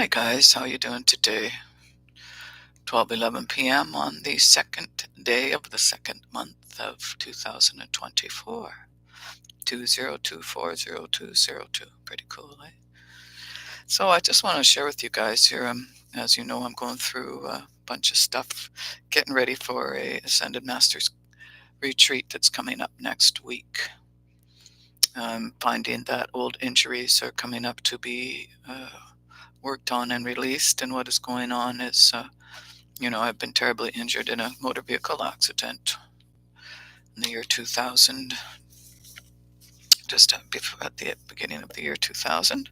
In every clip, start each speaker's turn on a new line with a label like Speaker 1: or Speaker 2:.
Speaker 1: Hi guys, how you doing today? 12:11 p.m. on the second day of the second month of 2024. 20240202. Pretty cool, eh? So I just want to share with you guys here. As you know, I'm going through a bunch of stuff, getting ready for a Ascended Masters retreat that's coming up next week. I'm finding that old injuries are coming up to be worked on and released, and what is going on is I've been terribly injured in a motor vehicle accident in the year 2000, just at the beginning of the year 2000.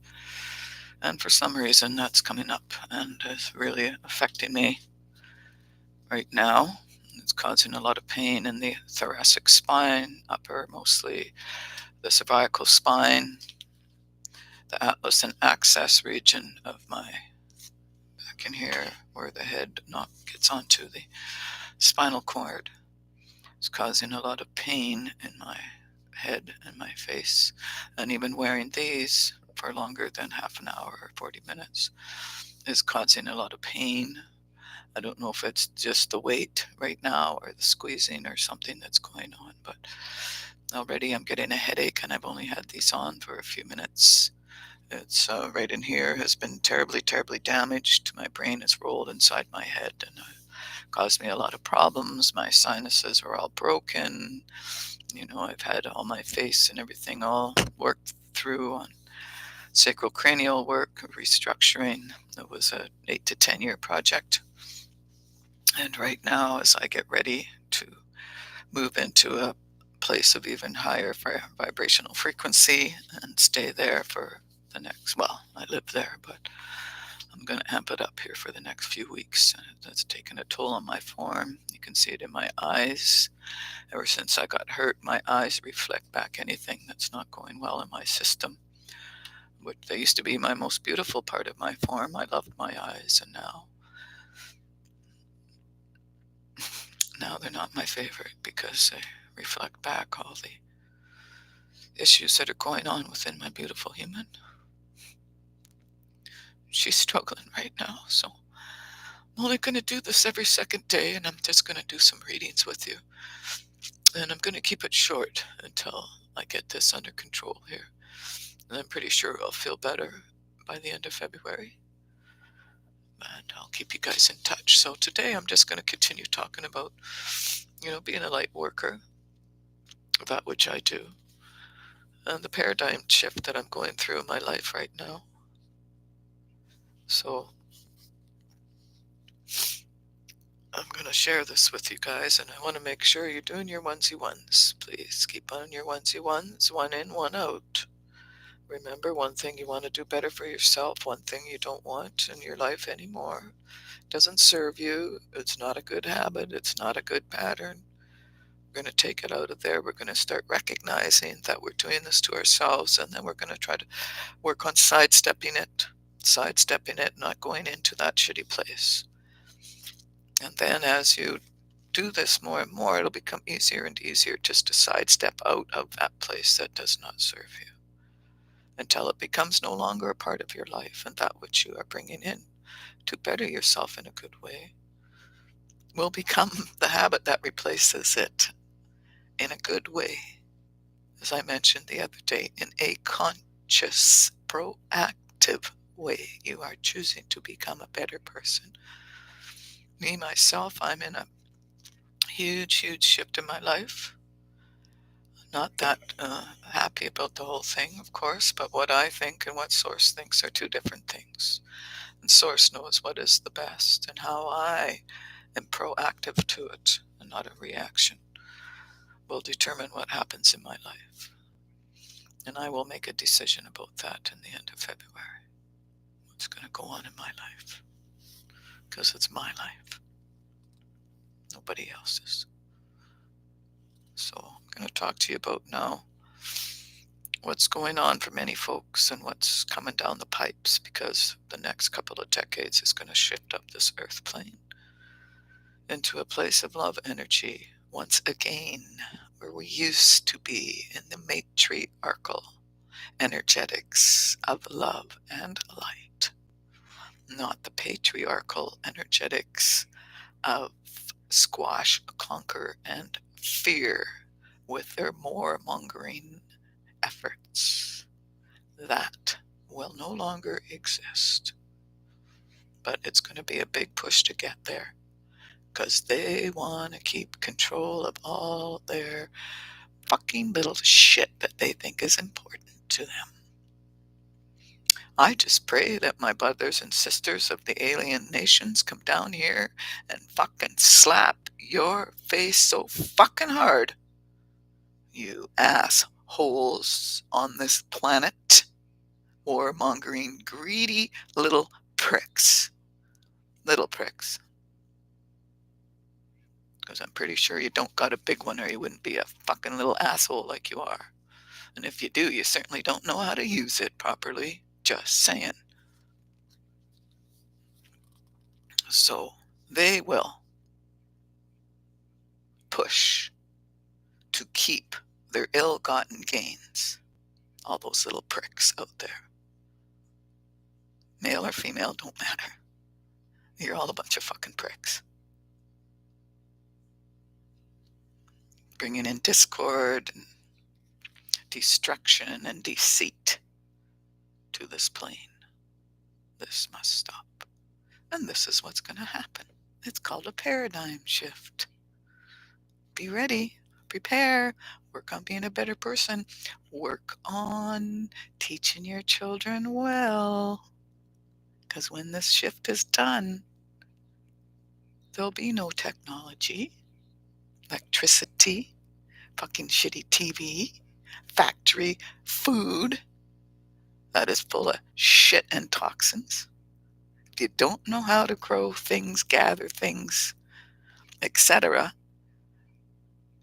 Speaker 1: And for some reason, that's coming up and is really affecting me right now. It's causing a lot of pain in the thoracic spine, upper, mostly the cervical spine, the atlas and axis region of my back in here, where the head gets onto the spinal cord. It's causing a lot of pain in my head and my face, and even wearing these for longer than half an hour or 40 minutes is causing a lot of pain. I don't know if it's just the weight right now or the squeezing or something that's going on, but already I'm getting a headache, and I've only had these on for a few minutes. It's right in here has been terribly, terribly damaged. My brain is rolled inside my head and caused me a lot of problems. My sinuses are all broken. I've had all my face and everything all worked through on sacrocranial work, restructuring. It was a 8 to 10 year project. And right now, as I get ready to move into a place of even higher vibrational frequency and stay there for the next, well, I live there, but I'm going to amp it up here for the next few weeks. That's taken a toll on my form. You can see it in my eyes. Ever since I got hurt, my eyes reflect back anything that's not going well in my system. Which they used to be my most beautiful part of my form. I loved my eyes, and now they're not my favorite because they reflect back all the issues that are going on within my beautiful human. She's struggling right now, so I'm only going to do this every second day, and I'm just going to do some readings with you. And I'm going to keep it short until I get this under control here. And I'm pretty sure I'll feel better by the end of February. And I'll keep you guys in touch. So today I'm just going to continue talking about, being a light worker, that which I do, and the paradigm shift that I'm going through in my life right now. So I'm going to share this with you guys, and I want to make sure you're doing your onesie ones. Please keep on your onesie ones, one in, one out. Remember, one thing you want to do better for yourself, one thing you don't want in your life anymore. It doesn't serve you. It's not a good habit. It's not a good pattern. We're going to take it out of there. We're going to start recognizing that we're doing this to ourselves, and then we're going to try to work on sidestepping it, not going into that shitty place. And then as you do this more and more, it'll become easier and easier just to sidestep out of that place that does not serve you, until it becomes no longer a part of your life, and that which you are bringing in to better yourself in a good way will become the habit that replaces it in a good way. As I mentioned the other day, in a conscious, proactive way, you are choosing to become a better person. Me, myself, I'm in a huge, huge shift in my life. Not that happy about the whole thing, of course, but what I think and what Source thinks are two different things. And Source knows what is the best, and how I am proactive to it and not a reaction will determine what happens in my life. And I will make a decision about that in the end of February. What's going to go on in my life. Because it's my life. Nobody else's. So I'm going to talk to you about now what's going on for many folks and what's coming down the pipes, because the next couple of decades is going to shift up this earth plane into a place of love energy once again, where we used to be in the matriarchal energetics of love and light. not the patriarchal energetics of squash, conquer, and fear with their warmongering efforts. That will no longer exist. But it's going to be a big push to get there because they want to keep control of all their fucking little shit that they think is important to them. I just pray that my brothers and sisters of the alien nations come down here and fucking slap your face so fucking hard, you assholes on this planet, warmongering, greedy little pricks. Little pricks. Because I'm pretty sure you don't got a big one or you wouldn't be a fucking little asshole like you are. And if you do, you certainly don't know how to use it properly. Just saying. So they will push to keep their ill-gotten gains. All those little pricks out there. Male or female, don't matter. You're all a bunch of fucking pricks. Bringing in discord and destruction and deceit to this plane. This must stop. And this is what's going to happen. It's called a paradigm shift. Be ready. Prepare. Work on being a better person. Work on teaching your children well. Because when this shift is done, there'll be no technology, electricity, fucking shitty TV, factory food that is full of shit and toxins. If you don't know how to grow things, gather things, etc.,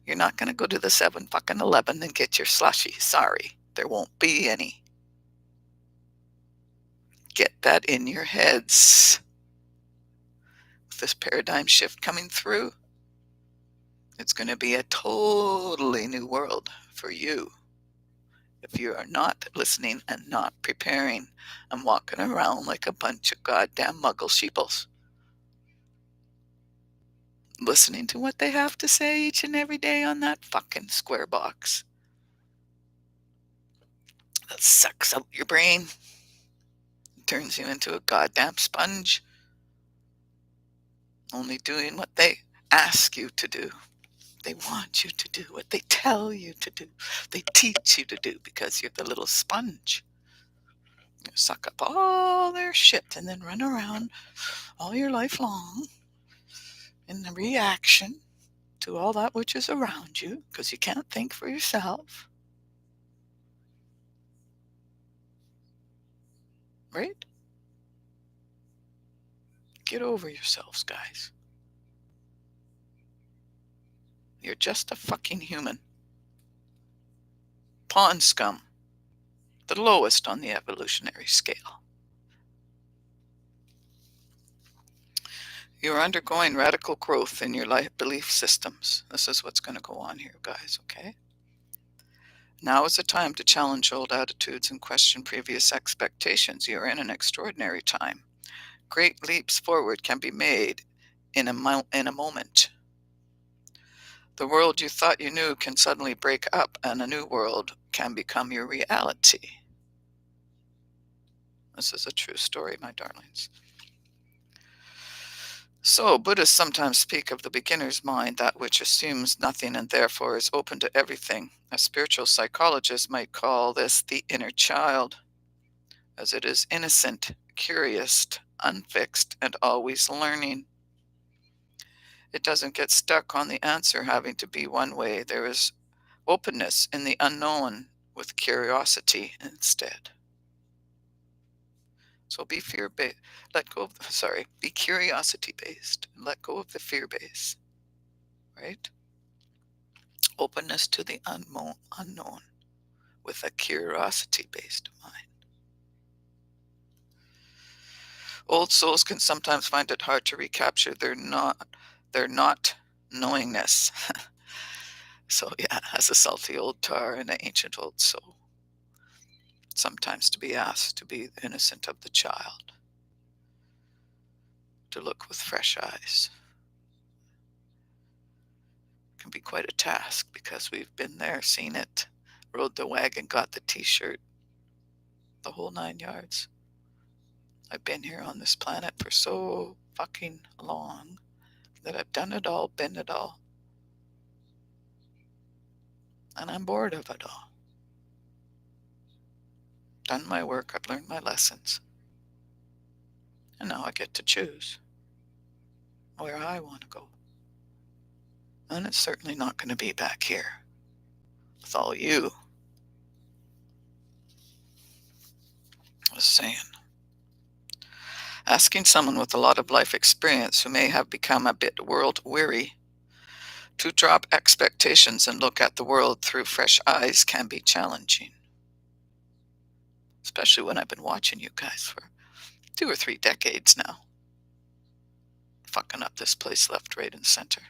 Speaker 1: you're not going to go to the 7-Eleven and get your slushy. Sorry, there won't be any. Get that in your heads. With this paradigm shift coming through, it's going to be a totally new world for you. If you are not listening and not preparing and walking around like a bunch of goddamn muggle sheeples, listening to what they have to say each and every day on that fucking square box that sucks out your brain, turns you into a goddamn sponge, only doing what they ask you to do. They want you to do what they tell you to do. They teach you to do because you're the little sponge. You suck up all their shit and then run around all your life long in the reaction to all that which is around you because you can't think for yourself. Right? Get over yourselves, guys. You're just a fucking human. Pond scum. The lowest on the evolutionary scale. You're undergoing radical growth in your life belief systems. This is what's going to go on here, guys, okay? Now is the time to challenge old attitudes and question previous expectations. You're in an extraordinary time. Great leaps forward can be made in a moment. The world you thought you knew can suddenly break up, and a new world can become your reality. This is a true story, my darlings. So, Buddhists sometimes speak of the beginner's mind, that which assumes nothing and therefore is open to everything. A spiritual psychologist might call this the inner child, as it is innocent, curious, unfixed, and always learning. It doesn't get stuck on the answer having to be one way. There is openness in the unknown with curiosity instead. So be fear-based. Be curiosity-based. Let go of the fear-based. Right? Openness to the unknown with a curiosity-based mind. Old souls can sometimes find it hard to recapture their not knowingness. So yeah, as a salty old tar and an ancient old soul. Sometimes to be asked to be the innocent of the child. to look with fresh eyes. It can be quite a task because we've been there, seen it, rode the wagon, got the t-shirt, the whole 9 yards. I've been here on this planet for so fucking long that I've done it all, been it all. And I'm bored of it all. Done my work, I've learned my lessons. And now I get to choose where I want to go. And it's certainly not going to be back here with all you. I was saying. Asking someone with a lot of life experience who may have become a bit world weary to drop expectations and look at the world through fresh eyes can be challenging. Especially when I've been watching you guys for 2 or 3 decades now. Fucking up this place left, right, and center.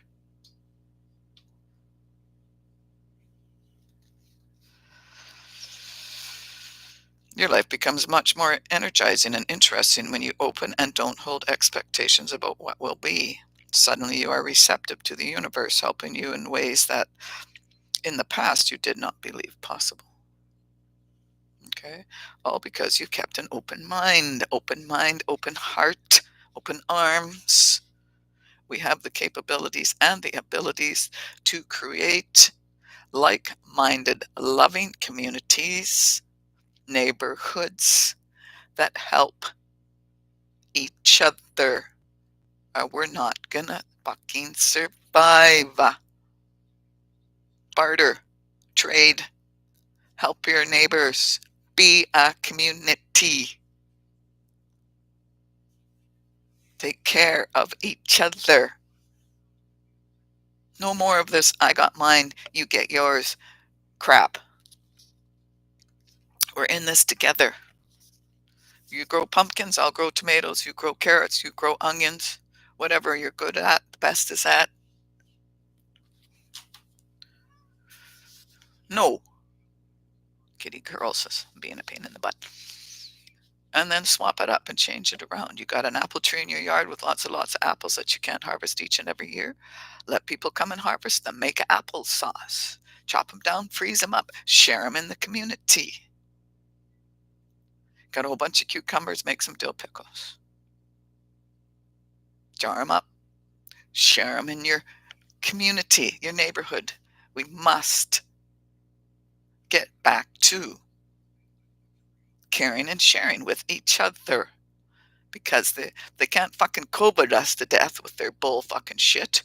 Speaker 1: Your life becomes much more energizing and interesting when you open and don't hold expectations about what will be. Suddenly you are receptive to the universe, helping you in ways that in the past you did not believe possible. Okay? All because you kept an open mind, open heart, open arms. We have the capabilities and the abilities to create like-minded, loving communities, neighborhoods that help each other. We're not gonna fucking survive. Barter, trade, help your neighbors, be a community. Take care of each other. No more of this, I got mine, you get yours crap. We're in this together. You grow pumpkins, I'll grow tomatoes. You grow carrots, you grow onions. Whatever you're good at, the best is at. No. Kitty girls is being a pain in the butt. And then swap it up and change it around. You got an apple tree in your yard with lots of apples that you can't harvest each and every year. Let people come and harvest them. Make applesauce. Chop them down, freeze them up, share them in the community. Got a whole bunch of cucumbers, make some dill pickles. Jar them up, share them in your community, your neighborhood. We must get back to caring and sharing with each other, because they can't fucking COVID us to death with their bull fucking shit.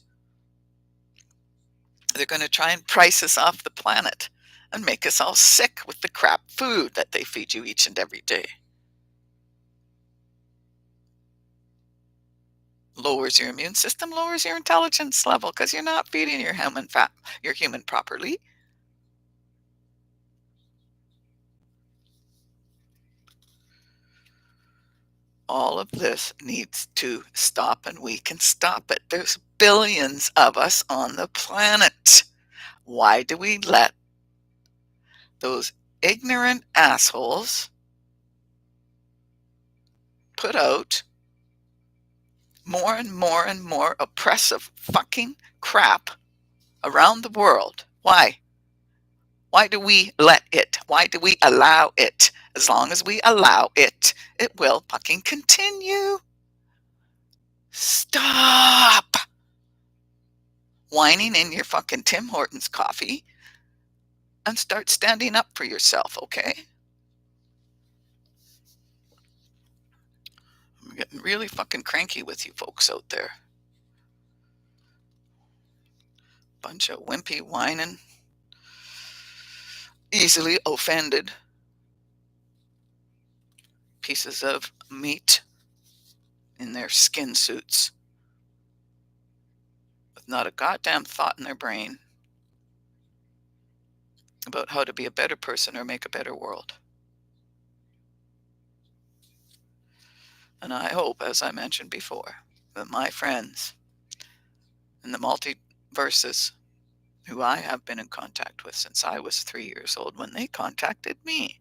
Speaker 1: They're going to try and price us off the planet and make us all sick with the crap food that they feed you each and every day. Lowers your immune system, lowers your intelligence level, because you're not feeding your human properly. All of this needs to stop, and we can stop it. There's billions of us on the planet. Why do we let those ignorant assholes put out more and more and more oppressive fucking crap around the world? Why? Why do we let it? Why do we allow it? As long as we allow it, it will fucking continue. Stop whining in your fucking Tim Hortons coffee and start standing up for yourself, okay? I'm getting really fucking cranky with you folks out there. Bunch of wimpy whining, easily offended pieces of meat in their skin suits with not a goddamn thought in their brain about how to be a better person or make a better world. And I hope, as I mentioned before, that my friends in the multiverses who I have been in contact with since I was 3 years old, when they contacted me,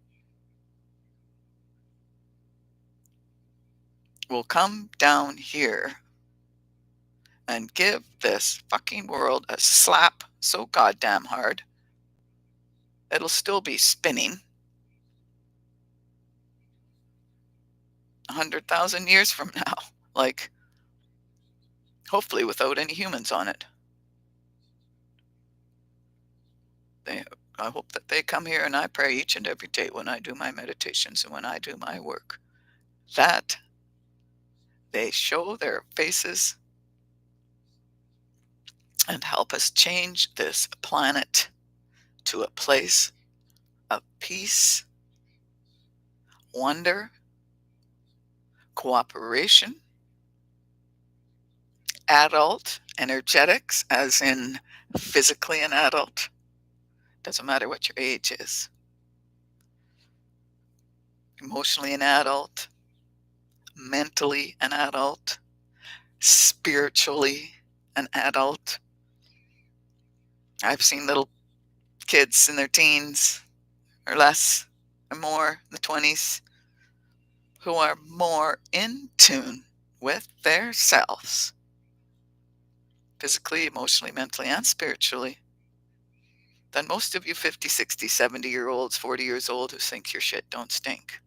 Speaker 1: will come down here and give this fucking world a slap so goddamn hard, it'll still be spinning 100,000 years from now. Like, hopefully without any humans on it. They, I hope that they come here, and I pray each and every day when I do my meditations and when I do my work, that they show their faces and help us change this planet to a place of peace, wonder, cooperation, adult energetics, as in physically an adult. Doesn't matter what your age is. Emotionally an adult, mentally an adult, spiritually an adult. I've seen little kids in their teens or less or more, in the 20s, who are more in tune with their selves, physically, emotionally, mentally, and spiritually, than most of you 50, 60, 70-year-olds, 40 years old who think your shit don't stink.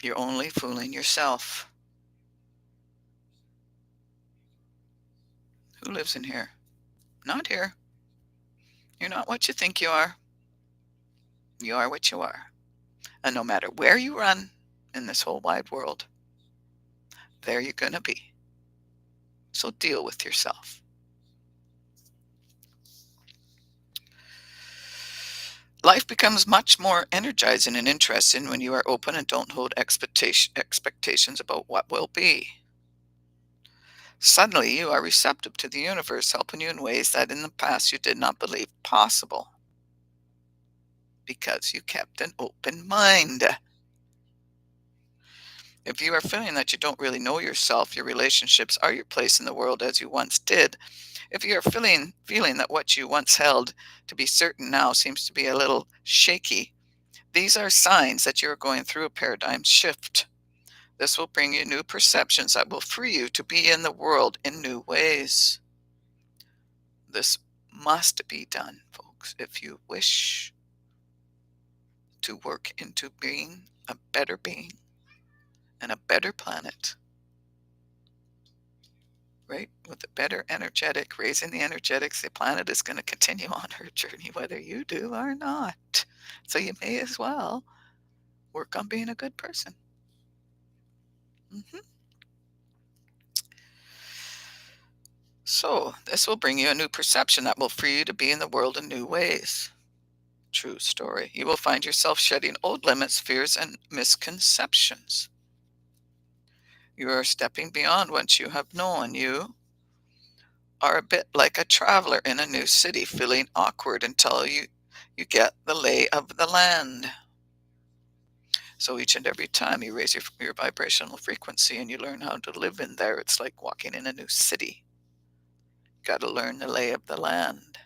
Speaker 1: You're only fooling yourself. Who lives in here? Not here. You're not what you think you are. You are what you are. And no matter where you run in this whole wide world, there you're going to be. So deal with yourself. Life becomes much more energizing and interesting when you are open and don't hold expectations about what will be. Suddenly, you are receptive to the universe helping you in ways that in the past you did not believe possible, because you kept an open mind. If you are feeling that you don't really know yourself, your relationships, or your place in the world as you once did, if you are feeling that what you once held to be certain now seems to be a little shaky, these are signs that you are going through a paradigm shift. This will bring you new perceptions that will free you to be in the world in new ways. This must be done, folks, if you wish to work into being a better being and a better planet, right? With a better energetic, raising the energetics, the planet is going to continue on her journey, whether you do or not. So you may as well work on being a good person. So this will bring you a new perception that will free you to be in the world in new ways. True story. You will find yourself shedding old limits, fears, and misconceptions. You are stepping beyond what you have known. You are a bit like a traveler in a new city, feeling awkward until you get the lay of the land. So each and every time you raise your vibrational frequency and you learn how to live in there, it's like walking in a new city. You got to learn the lay of the land.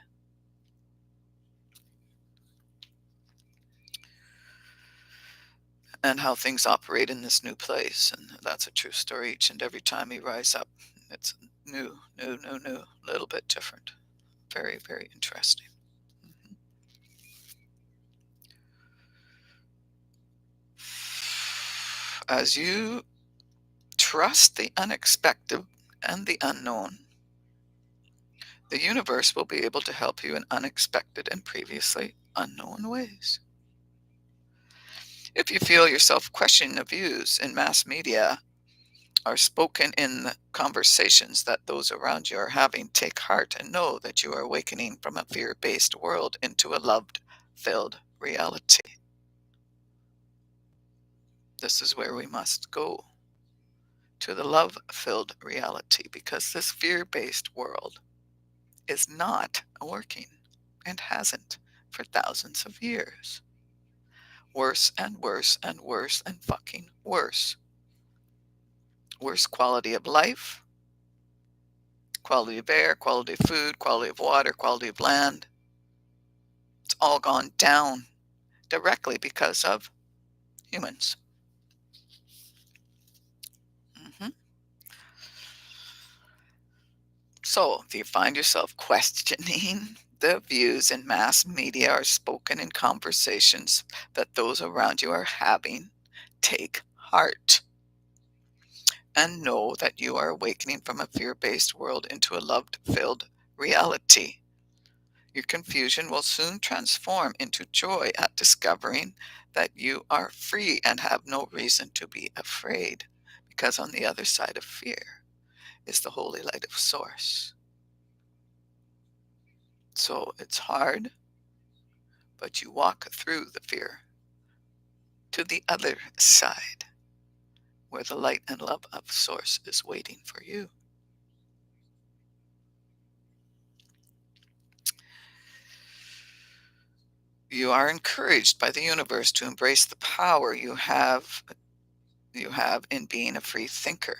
Speaker 1: And how things operate in this new place. And that's a true story. Each and every time you rise up, it's new, a little bit different. Very, very interesting. As you trust the unexpected and the unknown, the universe will be able to help you in unexpected and previously unknown ways. If you feel yourself questioning the views in mass media are spoken in the conversations that those around you are having, take heart and know that you are awakening from a fear-based world into a love-filled reality. This is where we must go, to the love-filled reality, because this fear-based world is not working and hasn't for thousands of years. Worse and worse and worse and fucking worse. Worse quality of life, quality of air, quality of food, quality of water, quality of land. It's all gone down directly because of humans. So, if you find yourself questioning the views in mass media or spoken in conversations that those around you are having, take heart and know that you are awakening from a fear based world into a love filled reality. Your confusion will soon transform into joy at discovering that you are free and have no reason to be afraid, because on the other side of fear is the holy light of Source. So it's hard, but you walk through the fear to the other side where the light and love of Source is waiting for you. You are encouraged by the universe to embrace the power you have in being a free thinker.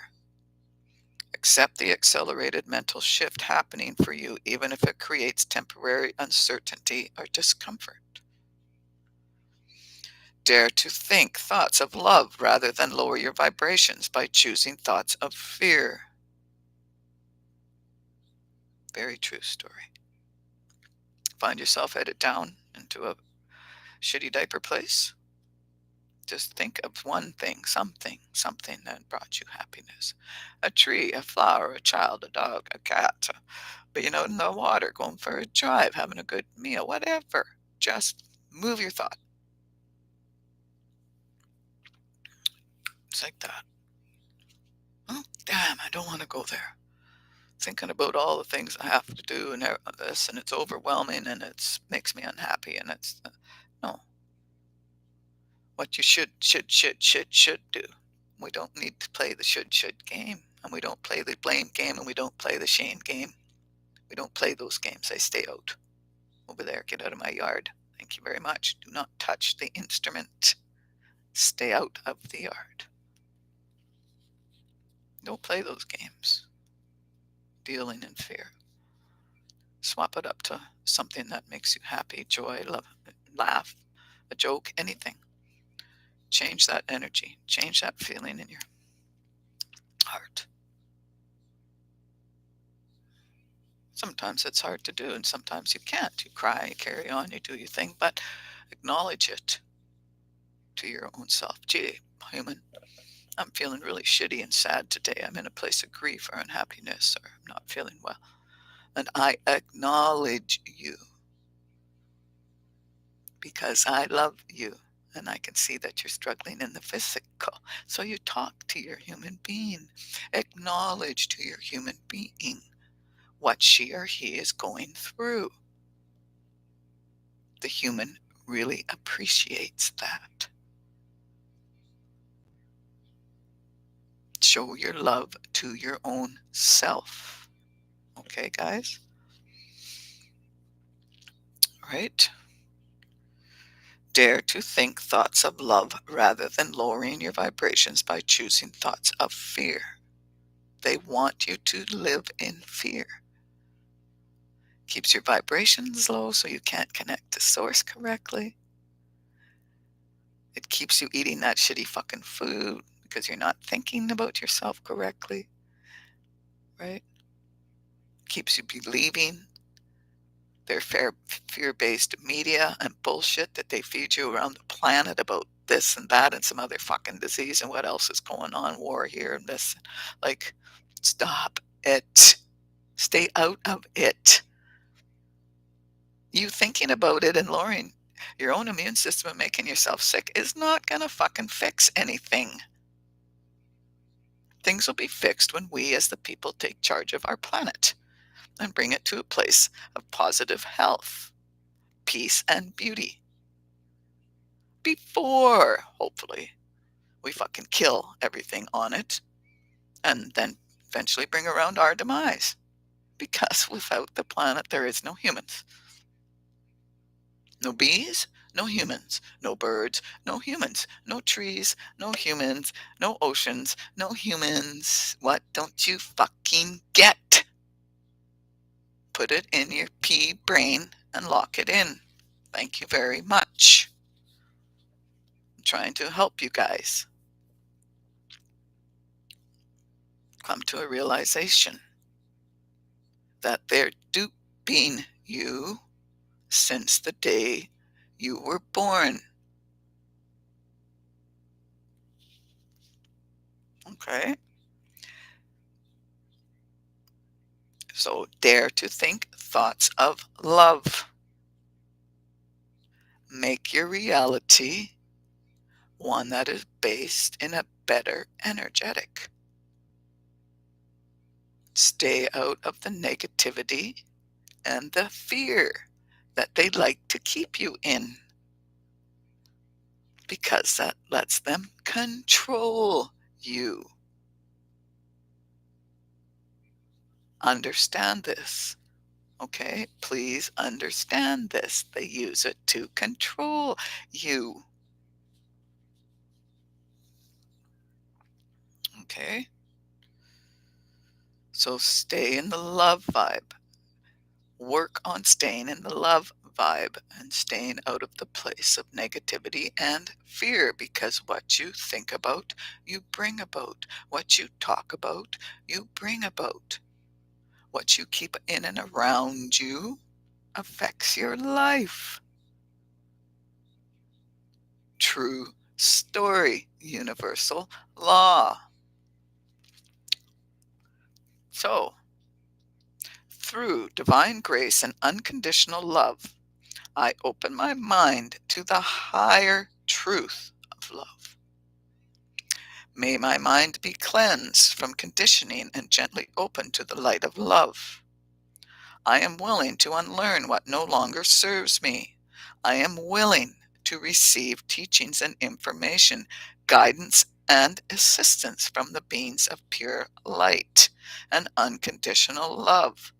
Speaker 1: Accept the accelerated mental shift happening for you, even if it creates temporary uncertainty or discomfort. Dare to think thoughts of love rather than lower your vibrations by choosing thoughts of fear. Very true story. Find yourself headed down into a shitty diaper place? Just think of one thing, something that brought you happiness. A tree, a flower, a child, a dog, a cat, being out in the water, going for a drive, having a good meal, whatever. Just move your thought. It's like that. Oh, damn, I don't want to go there. Thinking about all the things I have to do and this, and it's overwhelming, and it makes me unhappy, and it's no. What you should do. We don't need to play the should game, and we don't play the blame game, and we don't play the shame game. We don't play those games. I stay out. Over there, get out of my yard. Thank you very much. Do not touch the instrument. Stay out of the yard. Don't play those games. Dealing in fear. Swap it up to something that makes you happy, joy, love, laugh, a joke, anything. Change that energy. Change that feeling in your heart. Sometimes it's hard to do, and sometimes you can't. You cry, you carry on, you do your thing, but acknowledge it to your own self. Gee, human, I'm feeling really shitty and sad today. I'm in a place of grief or unhappiness, or I'm not feeling well. And I acknowledge you because I love you. And I can see that you're struggling in the physical. So you talk to your human being. Acknowledge to your human being what she or he is going through. The human really appreciates that. Show your love to your own self. Okay, guys? Right? Dare to think thoughts of love rather than lowering your vibrations by choosing thoughts of fear. They want you to live in fear. Keeps your vibrations low so you can't connect to source correctly. It keeps you eating that shitty fucking food because you're not thinking about yourself correctly. Right? Keeps you believing their fear-based media and bullshit that they feed you around the planet about this and that and some other fucking disease and what else is going on, war here and this. Like, stop it. Stay out of it. You thinking about it and lowering your own immune system and making yourself sick is not going to fucking fix anything. Things will be fixed when we as the people take charge of our planet and bring it to a place of positive health, peace, and beauty. Before, hopefully, we fucking kill everything on it and then eventually bring around our demise. Because without the planet, there is no humans. No bees, no humans. No birds, no humans. No trees, no humans. No oceans, no humans. What don't you fucking get? Put it in your pea brain and lock it in. Thank you very much. I'm trying to help you guys come to a realization that they're duping you since the day you were born. Okay? So dare to think thoughts of love. Make your reality one that is based in a better energetic. Stay out of the negativity and the fear that they like to keep you in, because that lets them control you. Understand this. Okay, please understand this. They use it to control you. Okay, so stay in the love vibe. Work on staying in the love vibe and staying out of the place of negativity and fear, because what you think about, you bring about. What you talk about, you bring about. What you keep in and around you affects your life. True story, universal law. So, through divine grace and unconditional love, I open my mind to the higher truth of love. May my mind be cleansed from conditioning and gently open to the light of love. I am willing to unlearn what no longer serves me. I am willing to receive teachings and information, guidance and assistance from the beings of pure light and unconditional love.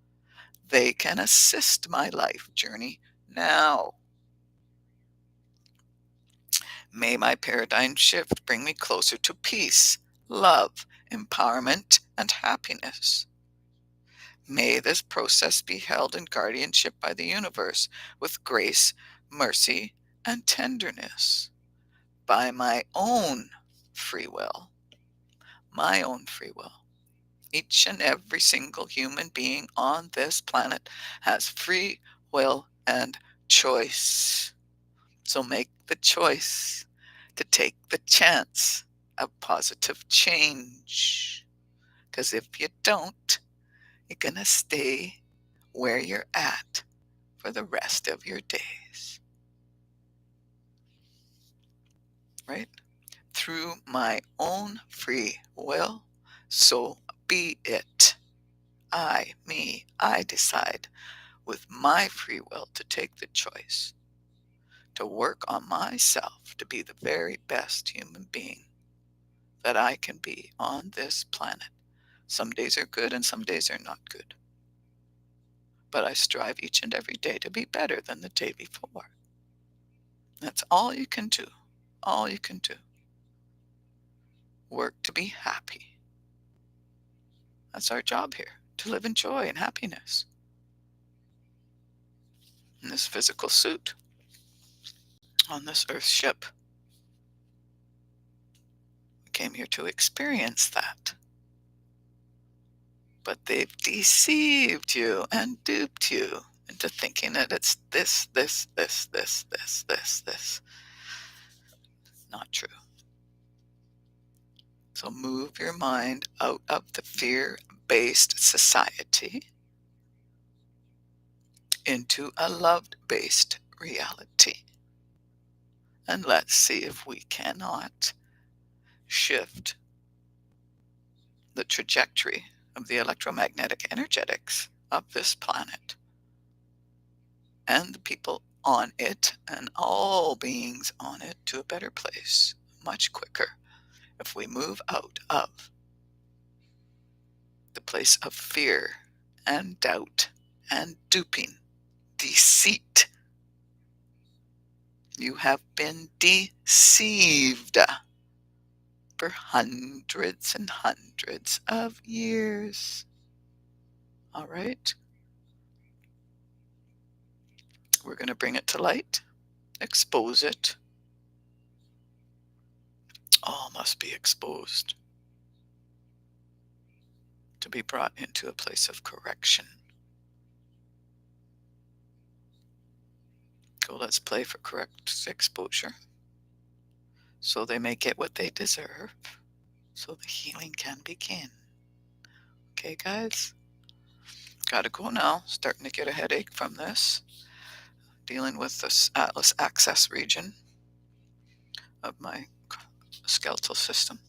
Speaker 1: They can assist my life journey now. May my paradigm shift bring me closer to peace, love, empowerment, and happiness. May this process be held in guardianship by the universe with grace, mercy, and tenderness. By my own free will. My own free will. Each and every single human being on this planet has free will and choice. So make the choice to take the chance of positive change. Because if you don't, you're going to stay where you're at for the rest of your days. Right? Through my own free will, so be it. I decide with my free will to take the choice to work on myself to be the very best human being that I can be on this planet. Some days are good and some days are not good. But I strive each and every day to be better than the day before. That's all you can do. All you can do. Work to be happy. That's our job here, to live in joy and happiness. In this physical suit, on this earth ship, we came here to experience that. But they've deceived you and duped you into thinking that it's this. Not true. So move your mind out of the fear-based society into a love-based reality. And let's see if we cannot shift the trajectory of the electromagnetic energetics of this planet and the people on it and all beings on it to a better place much quicker if we move out of the place of fear and doubt and duping, deceit. You have been deceived for hundreds and hundreds of years. All right? We're going to bring it to light, expose it. All must be exposed to be brought into a place of correction. Go, let's play for correct exposure so they may get what they deserve, so the healing can begin. Okay, guys? Gotta go now. Starting to get a headache from this. Dealing with this Atlas access region of my skeletal system.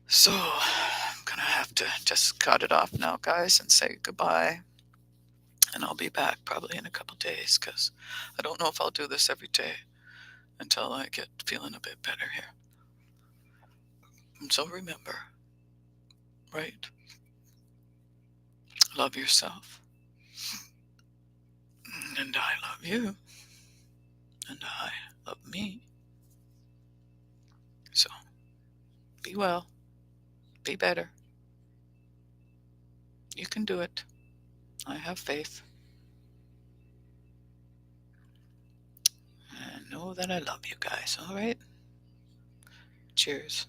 Speaker 1: So I'm gonna have to just cut it off now, guys, and say goodbye. And I'll be back probably in a couple days, because I don't know if I'll do this every day until I get feeling a bit better here. And so remember, right? Love yourself. And I love you. And I love me. So be well. Be better. You can do it. I have faith. And know that I love you guys, all right? Cheers.